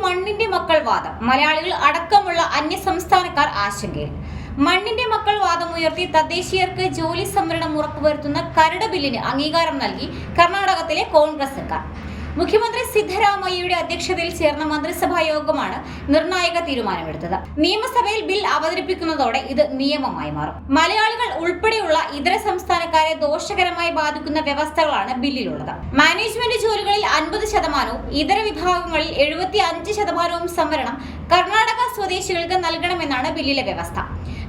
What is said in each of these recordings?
മണ്ണിന്റെ മക്കൾ വാദം മലയാളികൾ അടക്കമുള്ള അന്യസംസ്ഥാനക്കാർ ആശങ്കയിൽ. മണ്ണിന്റെ മക്കൾ വാദമുയർത്തി തദ്ദേശീയർക്ക് ജോലി സംവരണം ഉറപ്പുവരുത്തുന്ന കരട് ബില്ലിന് അംഗീകാരം നൽകി കർണാടകത്തിലെ കോൺഗ്രസ് സർക്കാർ. മുഖ്യമന്ത്രി സിദ്ധരാമയ്യയുടെ അധ്യക്ഷതയിൽ ചേർന്ന മന്ത്രിസഭാ യോഗമാണ് നിർണായക തീരുമാനമെടുത്തത്. നിയമസഭയിൽ ബിൽ അവതരിപ്പിക്കുന്നതോടെ ഇത് നിയമമായി മാറും. മലയാളികൾ ഉൾപ്പെടെയുള്ള ഇതര സംസ്ഥാനക്കാരെ ദോഷകരമായി ബാധിക്കുന്ന വ്യവസ്ഥകളാണ് ബില്ലിലുള്ളത്. മാനേജ്മെന്റ് ജോലികളിൽ 50%, ഇതര വിഭാഗങ്ങളിൽ 75% സംവരണം കർണാടക സ്വദേശികൾക്ക് നൽകണമെന്നാണ് ബില്ലിലെ വ്യവസ്ഥ.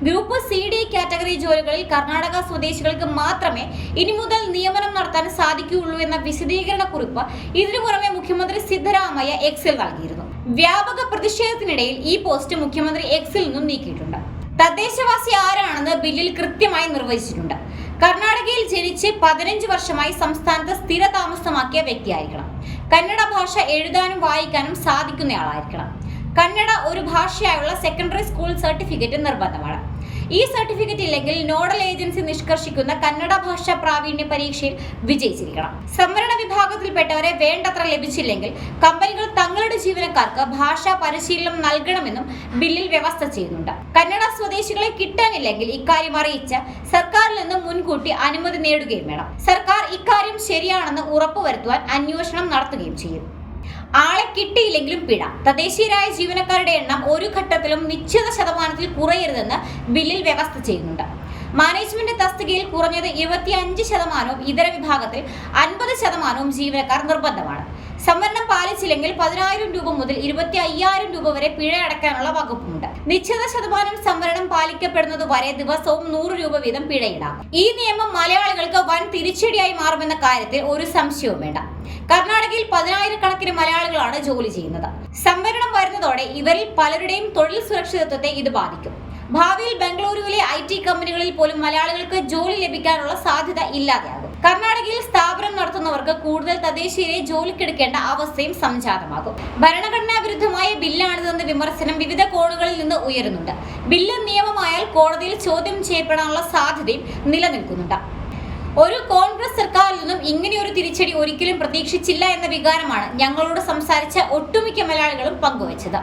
ഗ്രൂപ്പ് CD കാറ്റഗറി ജോലികളിൽ കർണാടക സ്വദേശികൾക്ക് മാത്രമേ ഇനി മുതൽ നിയമനം നടത്താൻ സാധിക്കുകയുള്ളൂ എന്ന വിശദീകരണ കുറിപ്പ് ഇതിനു പുറമെ മുഖ്യമന്ത്രി സിദ്ധരാമയ്യ എക്സിൽ നൽകിയിരുന്നു. വ്യാപക പ്രതിഷേധത്തിനിടയിൽ ഈ പോസ്റ്റ് മുഖ്യമന്ത്രി എക്സിൽ നിന്നും നീക്കിയിട്ടുണ്ട്. തദ്ദേശവാസി ആരാണെന്ന് ബില്ലിൽ കൃത്യമായി നിർവചിച്ചിട്ടുണ്ട്. കർണാടകയിൽ ജനിച്ച് 15 വർഷമായി സംസ്ഥാനത്ത് സ്ഥിര താമസമാക്കിയ വ്യക്തിയായിരിക്കണം. കന്നഡ ഭാഷ എഴുതാനും വായിക്കാനും സാധിക്കുന്നയാളായിരിക്കണം. കന്നഡ ഒരു ഭാഷയായുള്ള സെക്കൻഡറി സ്കൂൾ സർട്ടിഫിക്കറ്റ് നിർബന്ധമാണ്. ഈ സർട്ടിഫിക്കറ്റ് ഇല്ലെങ്കിൽ നോഡൽ ഏജൻസി നിഷ്കർഷിക്കുന്ന കന്നഡ ഭാഷാ പ്രാവീണ്യ പരീക്ഷയിൽ വിജയിച്ചിരിക്കണം. സംവരണ വിഭാഗത്തിൽപ്പെട്ടവരെ വേണ്ടത്ര ലഭിച്ചില്ലെങ്കിൽ കമ്പനികൾ തങ്ങളുടെ ജീവനക്കാർക്ക് ഭാഷാ പരിശീലനം നൽകണമെന്നും ബില്ലിൽ വ്യവസ്ഥ ചെയ്യുന്നുണ്ട്. കന്നഡ സ്വദേശികളെ കിട്ടാനില്ലെങ്കിൽ ഇക്കാര്യം അറിയിച്ച് സർക്കാരിൽ നിന്ന് മുൻകൂട്ടി അനുമതി നേടുകയും വേണം. സർക്കാർ ഇക്കാര്യം ശരിയാണെന്ന് ഉറപ്പുവരുത്തുവാൻ അന്വേഷണം നടത്തുകയും ചെയ്യും. ആളെ കിട്ടിയില്ലെങ്കിലും പിഴ. തദ്ദേശീയരായ ജീവനക്കാരുടെ എണ്ണം ഒരു ഘട്ടത്തിലും നിശ്ചിത ശതമാനത്തിൽ കുറയരുതെന്ന് ബില്ലിൽ വ്യവസ്ഥ ചെയ്യുന്നുണ്ട്. മാനേജ്മെന്റ് തസ്തികയിൽ കുറഞ്ഞത് 25%, ഇതര വിഭാഗത്തിൽ 50% ജീവനക്കാർ നിർബന്ധമാണ്. സംവരണം പാലിച്ചില്ലെങ്കിൽ 10,000 രൂപ മുതൽ 25,000 രൂപ വരെ പിഴ അടയ്ക്കാനുള്ള വകുപ്പുണ്ട്. നിശ്ചിത ശതമാനം സംവരണം പാലിക്കപ്പെടുന്നത് വരെ ദിവസവും 100 രൂപ വീതം പിഴ ഈടാക്കും. ഈ നിയമം മലയാളികൾക്ക് വൻ തിരിച്ചടിയായി മാറുമെന്ന കാര്യത്തിൽ ഒരു സംശയവും വേണ്ട. കർണാടകയിൽ 10,000 കണക്കിന് മലയാളികളാണ് ജോലി ചെയ്യുന്നത്. സംവരണം വരുന്നതോടെ ഇവരിൽ പലരുടെയും തൊഴിൽ സുരക്ഷിതത്വത്തെ ഇത് ബാധിക്കും. ഭാവിയിൽ ബംഗളൂരുവിലെ IT കമ്പനികളിൽ പോലും മലയാളികൾക്ക് ജോലി ലഭിക്കാനുള്ള സാധ്യത ഇല്ലാതെയാകും. കർണാടകയിൽ സ്ഥാപനം നടത്തുന്നവർക്ക് കൂടുതൽ തദ്ദേശീയരെ ജോലിക്കെടുക്കേണ്ട അവസ്ഥയും സംജാതമാകും. ഭരണഘടനാ വിരുദ്ധമായ ബില്ലാണിതെന്ന വിമർശനം വിവിധ കോണുകളിൽ നിന്ന് ഉയരുന്നുണ്ട്. ബില്ല് നിയമമായാൽ കോടതിയിൽ ചോദ്യം ചെയ്യപ്പെടാനുള്ള സാധ്യതയും നിലനിൽക്കുന്നുണ്ട്. ഒരു കോൺഗ്രസ് സർക്കാരിൽ നിന്നും ഇങ്ങനെയൊരു തിരിച്ചടി ഒരിക്കലും പ്രതീക്ഷിച്ചില്ല എന്ന വികാരമാണ് ഞങ്ങളോട് സംസാരിച്ച ഒട്ടുമിക്ക മലയാളികളും പങ്കുവച്ചത്.